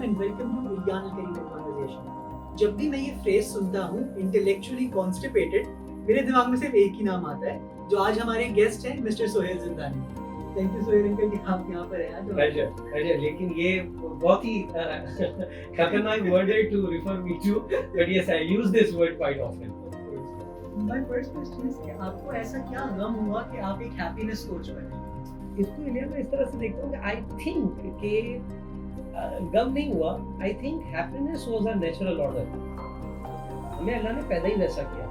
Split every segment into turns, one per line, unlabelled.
everyone and welcome to Vigyan Alchemy Conversation. जब भी मैं ये फ्रेज सुनता हूँ इंटेलेक्चुअली कॉन्स्टिपेटेड, मेरे दिमाग में सिर्फ एक ही नाम आता है जो आज हमारे गेस्ट हैं mister Sohail Jindani. Thank you Sohail uncle कि आप यहाँ पर हैं।
प्लेजर। लेकिन ये बहुत ही खतरनाक वर्ड है to refer me to, but yes I use this word quite often.
My first question is कि आपको ऐसा क्या गम हुआ कि आप एक हैप्पीनेस कोच बने?
इसको इंडिया में इस तरह से देखता हूँ कि आई थिंक कि गम नहीं हुआ, I think happiness was a natural order. हमें अल्लाह ने पैदा ही वैसा किया।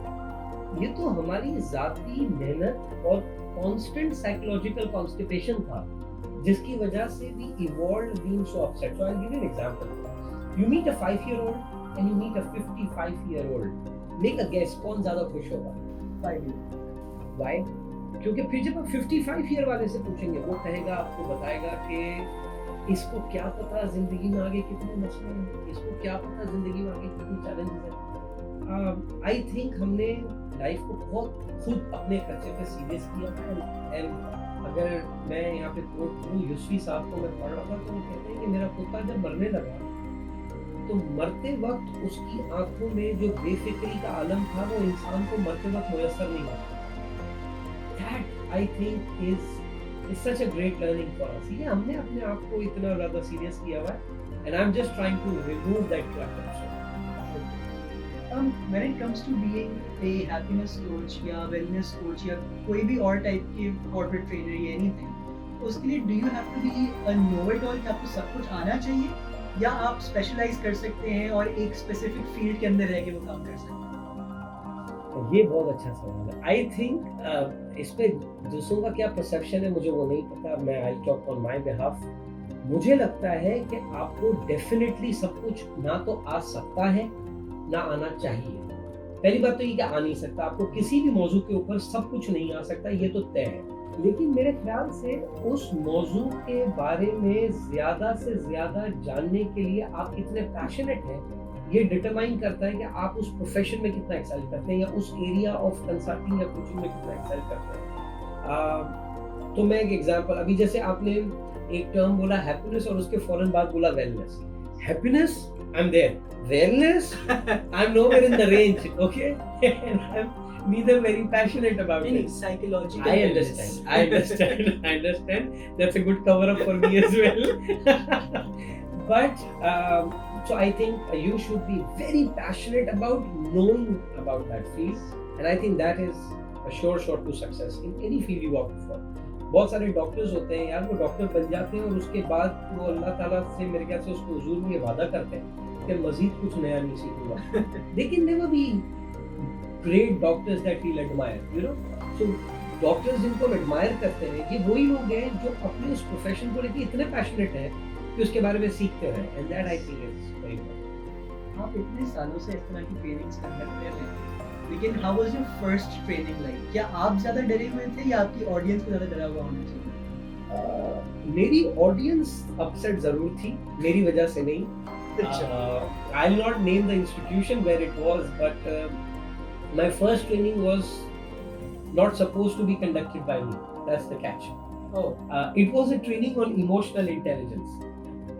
ये तो हमारी जाती मेहनत और कांस्टेंट साइकोलॉजिकल कॉन्स्टिपेशन था जिसकी वजह से we evolved being so upset. So I will give you an example. You meet a 5-year-old and you meet a 55-year-old। Make a guess, कौन ज्यादा खुश होगा?
5 years।
व्हाई? क्योंकि फिर जब आप 55 ईयर वाले से पूछेंगे वो कहेगा, आपको बताएगा कि इसको क्या पता जिंदगी में आगे कितने मसले हैं, इसको क्या पता जिंदगी में आगे कितने चैलेंजेस हैं। आई थिंक हमने लाइफ को बहुत खुद अपने खर्चे पे सीरियस किया था। एंड अगर मैं यहाँ पे कोट करूँ यूसुफी साहब को, मैं पढ़ रहा था तो वो कहते हैं कि मेरा कुत्ता जब मरने लगा तो मरते वक्त उसकी आंखों में जो बेफिक्री का आलम था वो इंसान को मरते वक्त मुयस्सर नहीं हुआ। That I think is such a great learning for us. ये हमने अपने आप को इतना ज़्यादा सीरियस किया हुआ है, and I'm just trying to remove that clutter.
When it comes to being a happiness coach या wellness coach या कोई भी और टाइप के corporate trainer या anything, उसके लिए do you have to be a know-it-all कि आपको सब कुछ आना चाहिए या आप specialize कर सकते हैं और एक specific field के अंदर रह के वो काम कर सकते हैं?
ये बहुत अच्छा सवाल है। आई थिंक इस पे दूसरों का क्या परसेप्शन है मुझे वो नहीं पता। मैं I talk on my behalf. मुझे लगता है कि आपको डेफिनेटली सब कुछ ना तो आ सकता है ना आना चाहिए। पहली बात तो ये कि आ नहीं सकता, आपको किसी भी मौजू के ऊपर सब कुछ नहीं आ सकता, ये तो तय है। लेकिन मेरे ख्याल से उस मौजू के बारे में ज्यादा से ज्यादा जानने के लिए आप कितने पैशनेट हैं ये डिटरमाइन करता है कि आप उस प्रोफेशन में कितना एक्सेल करते हैं या उस एरिया ऑफ कंसल्टिंग या कोचिंग में कितना एक्सेल करते हैं। तो मैं एक एग्जांपल, अभी जैसे आपने एक टर्म बोला हैप्पीनेस और उसके फौरन बाद बोला wellness. Happiness I am there, wellness I am nowhere in the range, okay, and I am neither very passionate about it.
Psychological.
I understand. That's a good cover up for me as well. But so I think you should be very passionate about knowing about that field, and I think that is a sure shot to success in any field you opt for. बहुत सारे doctors होते हैं यार, वो doctor बन जाते हैं और उसके बाद वो अल्लाह ताला से मेरे ख्याल से उसको हुजूर में ये वादा करते हैं कि मजीद कुछ नया नहीं सीखूंगा। They can never be great doctors that we'll admire, you know. So doctors जिनको हम एडमायर करते हैं ये वही लोग हैं जो अपने उस प्रोफेशन को लेकर इतने पैशनेट हैं कि उसके बारे में सीखते हैं, and that I think is very important.
आप इतने सालों से इस तरह की ट्रेनिंग्स कंडक्ट कर रहे हैं, लेकिन how was your first training like? क्या आप ज्यादा डरे हुए थे या आपकी ऑडियंस को ज्यादा डरा हुआ होना चाहिए?
मेरी ऑडियंस अपसेट जरूर थी, मेरी वजह से नहीं। I will not name the institution where it was, but my first training was not supposed to be conducted by me. That's the catch. It was a training on emotional intelligence.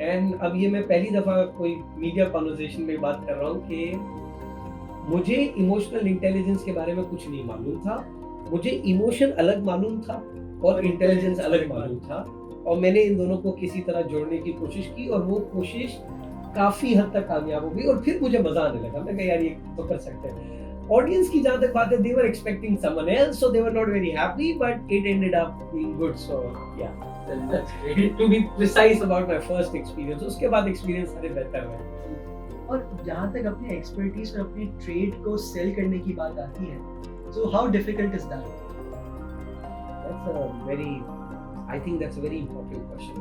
And अब ये मैं पहली दफा कोई media conversation में बात कर रहा हूँ कि मुझे इमोशनल इंटेलिजेंस के बारे में कुछ नहीं मालूम था। मुझे इमोशन अलग मालूम था और इंटेलिजेंस अलग मालूम था, और मैंने इन दोनों को किसी तरह जोड़ने की कोशिश की और वो कोशिश काफी हद तक कामयाब हो गई और फिर मुझे मजा आने लगा। मैं कहा यार ये तो कर सकते हैं। ऑडियंस की जहाँ तक बात है, they were expecting someone else, so they were not very happy, but it ended up being good. So yeah, that's great. To be precise about my first experience, उसके बाद experience सारे बेहतर हुए।
और जहाँ तक अपने एक्सपर्टीज और अपने ट्रेड को सेल करने की बात आती है, so how difficult is that?
That's a very, I think that's a very important question.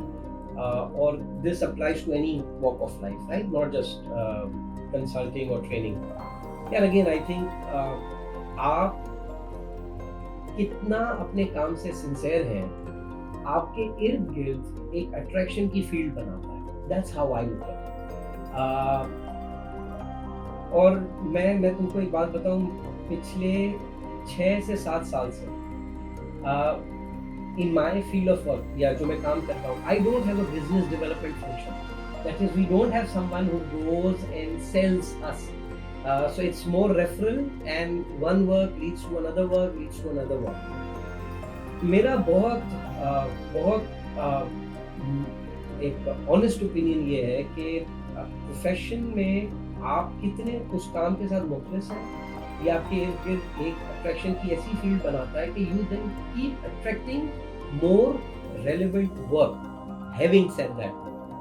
Or this applies to any walk of life, right? Not just consulting or training. यार again I think आप कितना अपने काम से sincere हैं आपके इर्द गिर्द एक अट्रैक्शन की फील्ड बनाता है। That's how I look at it. और मैं तुमको एक बात बताऊं, पिछले 6 से 7 साल से in my field of work या जो मैं काम करता हूँ, I don't have a business development function. That is, we don't have someone who goes and sells us. So it's more referral, and one work leads to another work, leads to another work. मेरा बहुत एक honest opinion ये है कि profession में आप कितने उस काम के साथ मुखलिस हैं, ये आपके इर्द गिर्द एक अट्रैक्शन की ऐसी फील्ड बनाता है कि you then keep attracting more relevant work. Having said that,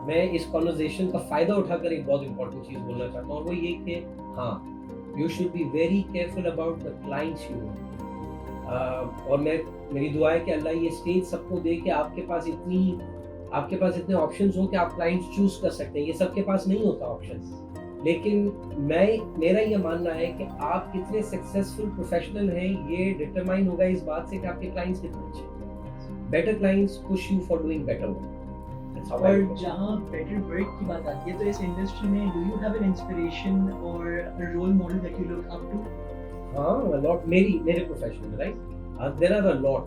मैं इस कॉन्वर्सेशन का फ़ायदा उठाकर एक बहुत इंपॉर्टेंट चीज़ बोलना चाहता हूँ, और वो ये कि हाँ, you should be very careful about the clients you. और मेरी दुआ है कि अल्लाह ये स्टेज सबको दे कि आपके पास इतने ऑप्शंस हो कि आप क्लाइंट्स चूज कर सकते हैं। ये सबके पास नहीं होता ऑप्शंस, लेकिन मेरा ये मानना है कि आप कितने सक्सेसफुल प्रोफेशनल हैं ये डिटरमाइन होगा इस बात से कि आपके क्लाइंट्स कितने अच्छे। Better clients push you for doing better work.
और जहाँ बेटर वर्क की बात आती है, तो इस इंडस्ट्री में do you have an inspiration or role model that you look up to?
हाँ, a lot. मेरे प्रोफेशन में, right? There are a lot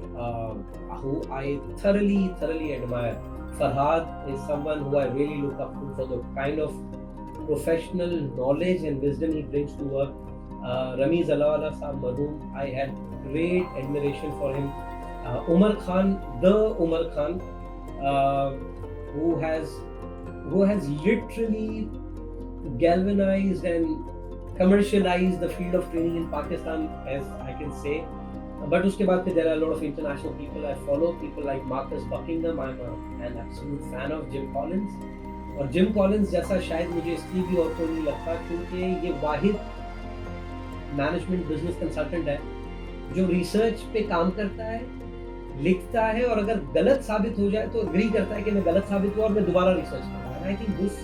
who I thoroughly admire. Farhad is someone who I really look up to for the kind of professional knowledge and wisdom he brings to work. Ramiz Alawala Saab Marhoom, I had great admiration for him. Umar Khan, who has literally galvanized and commercialize the field of training in Pakistan, as I can say. But उसके बाद फिर there are a lot of international people I follow, people like Marcus Buckingham. I'm an absolute fan of Jim Collins. और Jim Collins जैसा शायद मुझे इसलिए भी और कोई नहीं लगता क्योंकि ये वाहिद मैनेजमेंट बिजनेस कंसल्टेंट है जो रिसर्च पे काम करता है, लिखता है, और अगर गलत साबित हो जाए तो एग्री करता है कि मैं गलत साबित हुआ और मैं दोबारा रिसर्च करूँगा। आई थिंक दिस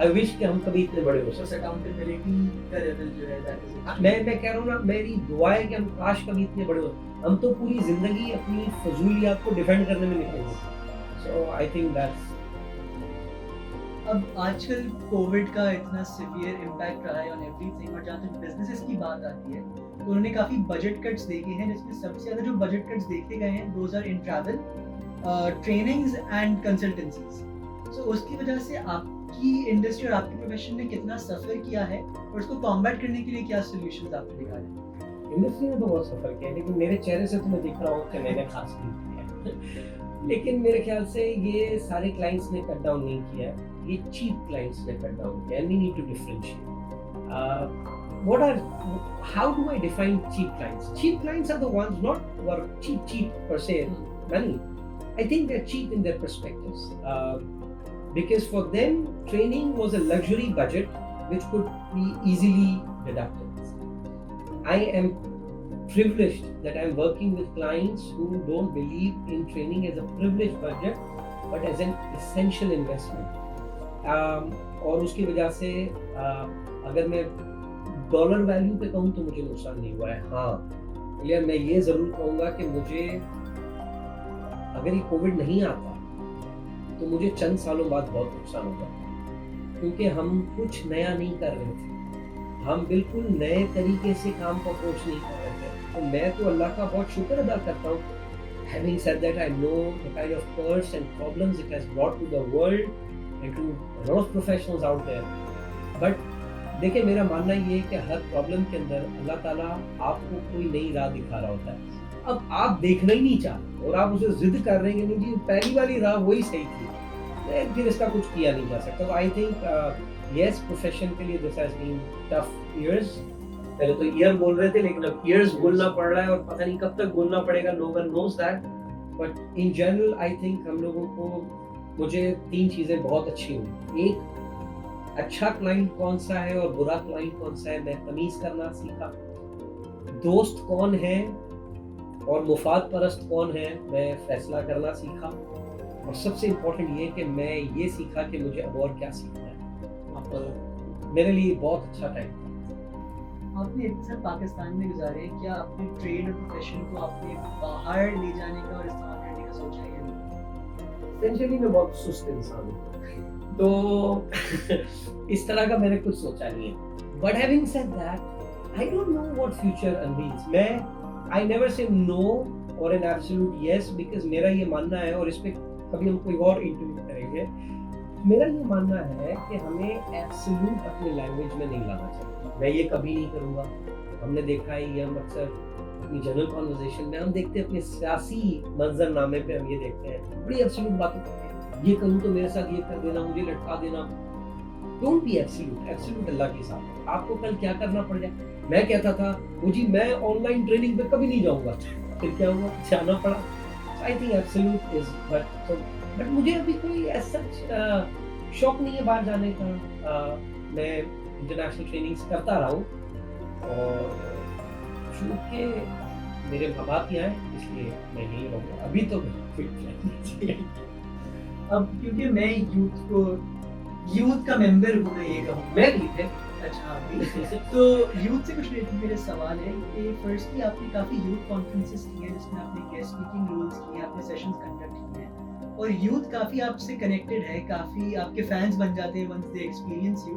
आई विश कि हम कभी इतने बड़े हो सकते।
अकाउंटेबिलिटी का लेवल जो है दैट इज,
मैं कह रहा हूँ ना, मेरी दुआ है कि हम काश कभी इतने बड़े हो। हम तो पूरी जिंदगी अपनी फजूलियात को डिफेंड करने में निकलेंगे। सो आई थिंक दैट्स।
अब आजकल कोविड का इतना सीवियर इम्पैक्ट रहा है ऑन एवरीथिंग, और जहाँ तक बिजनेसेस की बात आती है तो उन्होंने काफ़ी बजट कट्स देखे हैं, जिसमें सबसे ज़्यादा जो बजट कट्स देखे गए हैं those are in travel, trainings and consultancies. So उसकी वजह से आपकी इंडस्ट्री और आपके प्रोफेशन ने कितना सफ़र किया है, और उसको कॉम्बैट करने के लिए क्या सोल्यूशंस आपने निकाले?
इंडस्ट्री ने तो बहुत सफर किया, लेकिन मेरे चेहरे से तो मैं देख रहा हूँ कि मैंने खास नहीं किया। लेकिन मेरे ख्याल से ये सारे क्लाइंट्स ने कट डाउन नहीं किया, ये चीप क्लाइंट्स ने कट डाउन किया। And we need to differentiate how do I define cheap clients? Cheap clients are the ones not who are cheap per se money. I think they're cheap in their perspectives, because for them training was a luxury budget which could be easily deducted. I am privileged that I'm working with clients who don't believe in training as a privileged budget but as an essential investment. और उसकी वजह से अगर मैं dollar value पे कहूँ तो मुझे नुकसान नहीं हुआ है। हाँ, या मैं ये ज़रूर कहूँगा कि मुझे अगर ये कोविड नहीं आता तो मुझे चंद सालों बाद बहुत नुकसान होगा, क्योंकि हम कुछ नया नहीं कर रहे थे, हम बिल्कुल नए तरीके से काम को अप्रोच नहीं कर रहे थे। तो मैं तो अल्लाह का बहुत शुक्र अदा करता हूँ। Having said that, I know the kind of curse and problems it has brought to the world and to a lot of professionals out there. But देखिए, मेरा मानना ये है कि हर प्रॉब्लम के अंदर अल्लाह ताला आपको कोई नई राह दिखा रहा होता है। अब आप देखना ही नहीं चाहते और आप उसे जिद कर रहे हैं कि नहीं जी पहली वाली राह वही सही थी, फिर इसका कुछ किया नहीं जा सकता। तो आई थिंक यस, प्रोफेशन के लिए this has been tough years. पहले तो ईयर बोल रहे थे, लेकिन अब ईयर्स बोलना पड़ रहा है और पता नहीं कब तक बोलना पड़ेगा, no one knows that. But in general I think हम लोगों को, मुझे 3 चीज़ें बहुत अच्छी हुई। एक, अच्छा क्लाइंट कौन सा है और बुरा क्लाइंट कौन सा है, मैं तमीज करना सीखा। दोस्त कौन है और मुफाद परस्त कौन है, मैं फैसला करना सीखा। और सबसे इम्पोर्टेंट ये कि मैं ये सीखा कि मुझे अब और क्या सीखना है। मेरे लिए बहुत अच्छा टाइम था।
आपने इतने साल पाकिस्तान में गुजारे, क्या अपने ट्रेड और प्रोफेशन को आपने बाहर ले जाने का और इस्तेमाल करने का सोचा है?
एसेंशियली मैं बहुत सुस्त इंसान हूँ, तो इस तरह का मैंने कुछ सोचा नहीं है। But having said that, I don't know what future unveils. मैं आई नेवर से नो और एन एब्सोल्यूट यस, बिकॉज मेरा ये मानना है, और इस पे कभी हम कोई और इंटरव्यू करेंगे मेरा ये मानना है कि हमें एब्सोल्यूट अपने लैंग्वेज में नहीं लाना चाहिए। मैं ये कभी नहीं करूँगा। हमने देखा है ये हम अक्सर अपनी जनरल कन्वर्सेशन में हम देखते हैं, अपने सियासी मंजरनामे पे हम ये देखते हैं, बड़ी एब्सोल्यूट बातें करते हैं। ये करूँ तो मेरे साथ ये कर देना, मुझे लटका देना। डोंट बी एब्सोल्यूट, एब्सोल्यूट अल्लाह के साथ है। आपको कल क्या करना पड़ जाए। मैं कहता था, "वो जी मैं ऑनलाइन ट्रेनिंग पे कभी नहीं जाऊँगा।" फिर क्या हुआ? जाना पड़ा। I think absolute is but मुझे अभी कोई ऐसा शौक नहीं है बाहर जाने का। मैं इंटरनेशनल ट्रेनिंग्स करता रहा हूँ और चूँकि मेरे माँ-बाप यहाँ हैं इसलिए मैं यहीं रहूँगा। अभी तो कोई प्लान नहीं।
अब क्योंकि मैं यूथ का मेंबर हूँ, मैं ये कहूँगा।
मैं भी थे।
अच्छा, आप भी। तो यूथ से कुछ रिलेटेड मेरे सवाल है कि फर्स्टली आपने काफ़ी यूथ कॉन्फ्रेंसेस की हैं जिसमें आपने गेस्ट स्पीकिंग रोल्स किए हैं, आपने सेशंस कंडक्ट किए हैं और यूथ काफ़ी आपसे कनेक्टेड है, काफ़ी आपके फैंस बन जाते हैं वंस दे एक्सपीरियंस यू।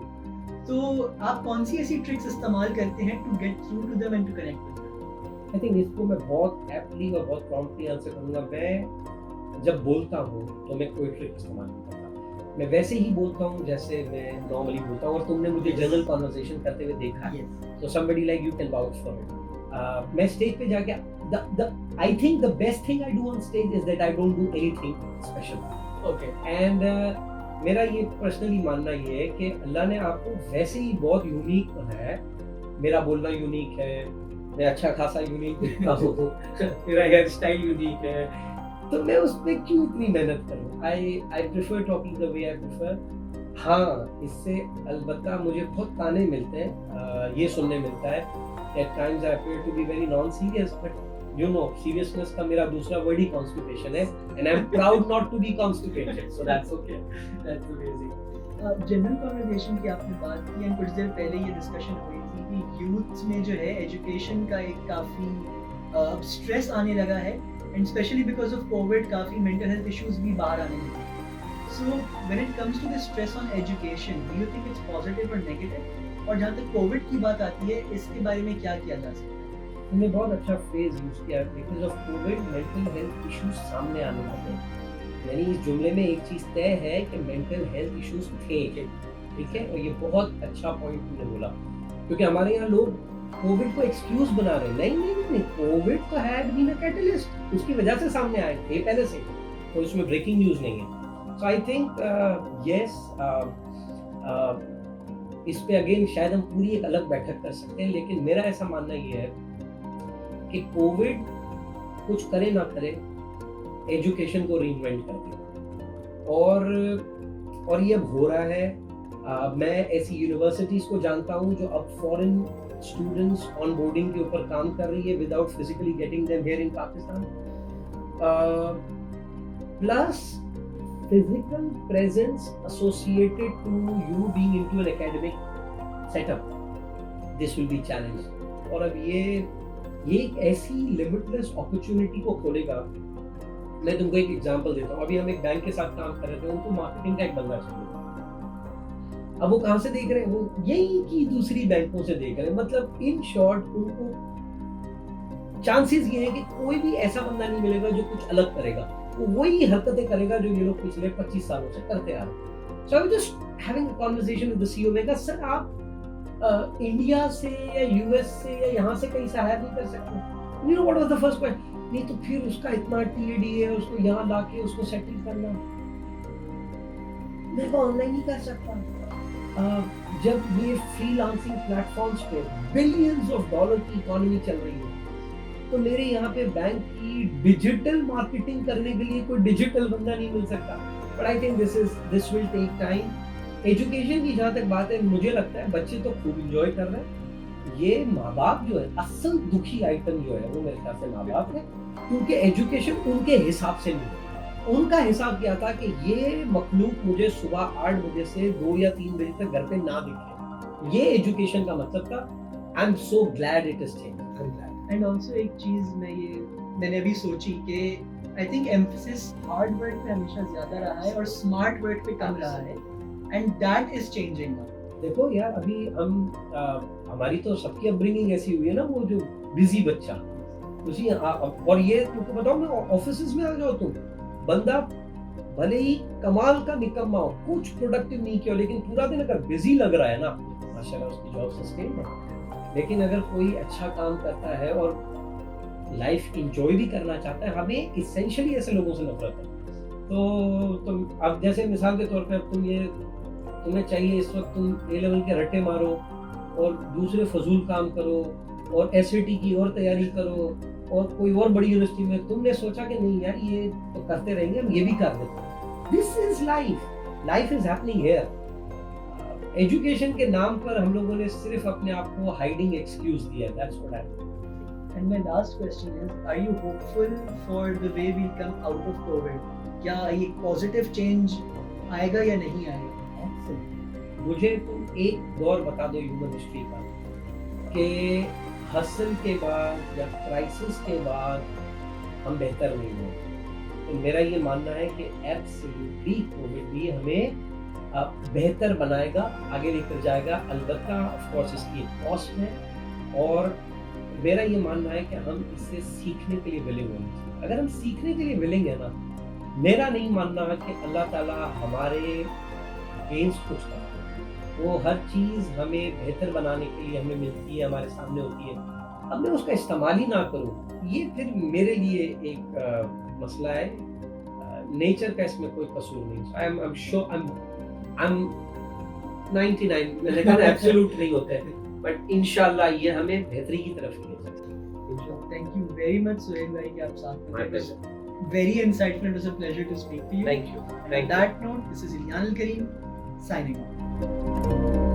तो आप कौन सी ऐसी ट्रिक्स इस्तेमाल करते हैं to get through to them and to connect with them?
I think इसको मैं बहुत एप्टली और बहुत प्रॉम्प्टली आंसर करूँगा। मैं जब बोलता हूँ तो मैं कोई ट्रिक इस्तेमाल नहीं करता। मैं वैसे ही बोलता हूँ जैसे मैं नॉर्मली बोलता हूँ और तुमने मुझे जनरल कन्वर्सेशन करते हुए देखा है। So somebody like you can vouch for it. मैं स्टेज पे जाके I think the best thing I do on stage is that I don't do anything special.
Okay.
And मेरा ये पर्सनली मानना ये है कि अल्लाह ने आपको वैसे ही बहुत यूनिक बनाया है। मेरा बोलना यूनिक है, मैं अच्छा खासा यूनिक दिखता हूँ, मेरा हेयर स्टाइल यूनिक है, तो मैं उस पे क्यों इतनी मेहनत करूँ? I prefer talking the way I prefer. हाँ, इससे अलबत्ता मुझे बहुत ताने मिलते हैं, ये सुनने मिलता है at times I appear to be very non-serious, but you know, seriousness का मेरा दूसरा वर्ड ही constipation है, and I'm proud not to be constipated, so that's okay.
That's amazing. General conversation की आपने बात की एंड कुछ देर पहले ये डिस्कशन हुई थी कि यूथ में जो है एजुकेशन का एक काफ़ी स्ट्रेस आने लगा है and specially because of covid काफ़ी मेंटल हेल्थ इश्यूज भी बाहर आने लगे। So when it comes to the stress on education, do you think it's positive और नेगेटिव? और जहाँ तक कोविड की बात आती है, इसके बारे में क्या किया जा सकता है?
तुमने बहुत अच्छा फ्रेज यूज किया, because of Covid mental health issues सामने आने लगे। यानी इस जुमले में एक चीज तय है कि मेंटल हेल्थ इश्यूज थे, ठीक है, और ये बहुत अच्छा पॉइंट तुमने बोला, क्योंकि हमारे यहाँ लोग कोविड को एक्सक्यूज बना रहे हैं। नहीं, कोविड तो हैड बीन अ कैटलिस्ट, उसकी वजह से सामने आए थे पहले से, तो इसमें ब्रेकिंग न्यूज नहीं है। सो आई थिंक यस, इस पे अगेन शायद हम पूरी एक अलग बैठक कर सकते हैं, लेकिन मेरा ऐसा मानना ये है कि कोविड कुछ करे ना करे, एजुकेशन को रीइन्वेंट कर दिया और ये अब हो रहा है। मैं ऐसी यूनिवर्सिटीज को जानता हूँ जो अब फॉरेन स्टूडेंट्स ऑन बोर्डिंग के ऊपर काम कर रही है without physically getting them here in Pakistan. Plus physical presence associated to you being into an academic setup, this will be challenged। और अब ये एक ऐसी limitless opportunity को खोलेगा। मैं तुमको एक एग्जांपल देता हूँ। अभी हम एक बैंक के साथ काम कर रहे थे, उनको मार्केटिंग का एक बंदा चाहिए। अब वो कहाँ से देख रहे हैं? वो यही की दूसरी बैंकों से देख रहे हैं। मतलब इन शॉर्ट उनको चांसेस ये है कि कोई भी ऐसा बंदा नहीं मिलेगा जो कुछ अलग करेगा, वो वही हरकतें करेगा जो ये लोग पिछले 25 सालों से करते आ रहे हैं। So I was just having a conversation with the CEO. मैं कहा, सर आप इंडिया से या यूएस से या यहाँ से कहीं से हायर नहीं कर सकते? You know what was the first question? नहीं तो फिर उसका इतना टीएडी है, उसको यहाँ लाके उसको सेटल करना, मैं तो ऑनलाइन ही कर सकता। जब ये फ्रीलांसिंग प्लेटफॉर्म्स पे बिलियंस ऑफ डॉलर की इकोनॉमी चल रही है, तो मेरे यहाँ पे बैंक की डिजिटल मार्केटिंग करने के लिए कोई डिजिटल बंदा नहीं मिल सकता। But I think this will take time. Education की जहाँ तक बात है, मुझे लगता है बच्चे तो खूब एंजॉय कर रहे हैं। ये माँ बाप जो है, असल दुखी आइटम जो है वो मेरे ख्याल से माँ बाप है, क्योंकि एजुकेशन उनके हिसाब से नहीं है। उनका हिसाब क्या था कि ये मखलूक मुझे सुबह 8 बजे से 2 या 3 बजे तक घर पे ना दिखे। ये एजुकेशन का मतलब था। I am so glad it is changed. I am glad.
And also एक चीज़ मैंने अभी सोची कि I think emphasis hard work पे हमेशा ज़्यादा रहा है और स्मार्ट वर्क पे कम रहा है, and that is changing now.
देखो यार, अभी हम हमारी तो सबकी अपब्रिंगिंग ऐसी हुई है ना, वो जो बिजी बच्चा उसी और ये तुमको बताओ, मैं ऑफिसेज में आ जाओ, तुम बंदा भले ही कमाल का निकम्मा हो, कुछ प्रोडक्टिव नहीं किया हो, लेकिन पूरा दिन अगर बिजी लग रहा है ना, माशाल्लाह उसकी जॉब सस्टेन है। लेकिन अगर कोई अच्छा काम करता है और लाइफ इंजॉय भी करना चाहता है, हमें इसेंशियली ऐसे लोगों से नफरत है। तो तुम अब जैसे मिसाल के तौर पे अब तुम्हें चाहिए इस वक्त तुम ए लेवल के रट्टे मारो और दूसरे फजूल काम करो और एसएटी की और तैयारी करो और कोई और बड़ी यूनिवर्सिटी में तुमने सोचा कि नहीं यार ये तो करते रहेंगे, हम ये भी कर देते हैं। This is life is happening here. Education के नाम पर हम लोगों ने सिर्फ अपने आप को हाइडिंग एक्सक्यूज दिया, that's what happened.
And my last question is, are you hopeful for the way we'll come out of COVID? क्या ये पॉजिटिव चेंज आएगा या नहीं आएगा?
मुझे तुम एक दौर बता दो ह्यूमन हिस्ट्री का कि हसल के बाद या क्राइसिस के बाद हम बेहतर नहीं हुए। तो मेरा ये मानना है कि एब्सोल्युटली कोविड भी हमें बेहतर बनाएगा, आगे लेकर जाएगा। अलबत्ता ऑफ कोर्स इसकी एक कॉस्ट है और मेरा ये मानना है कि हम इससे सीखने के लिए विलिंग होना चाहिए। अगर हम सीखने के लिए विलिंग है ना, मेरा नहीं मानना है कि अल्लाह ताला हमारे अगेंस्ट कुछ करता है। वो हर चीज़ हमें बेहतर बनाने के लिए हमें मिलती है, हमारे सामने होती है। अब मैं उसका इस्तेमाल ही ना करूँ, ये फिर मेरे लिए एक मसला है। नेचर का इसमें कोई कसूर नहीं। I am sure, I am 99, मैंने कहा एब्सोल्यूट नहीं होते हैं, बट इंशाल्लाह ये हमें बेहतरी की तरफ ले जाएगा।
Thank you very much, Suhail bhai, कि आप साथ में
My
थे। It was very insightful. It was a pleasure to speak to you.
Thank you.
On that note, this is Ilyan Al Kareem signing off.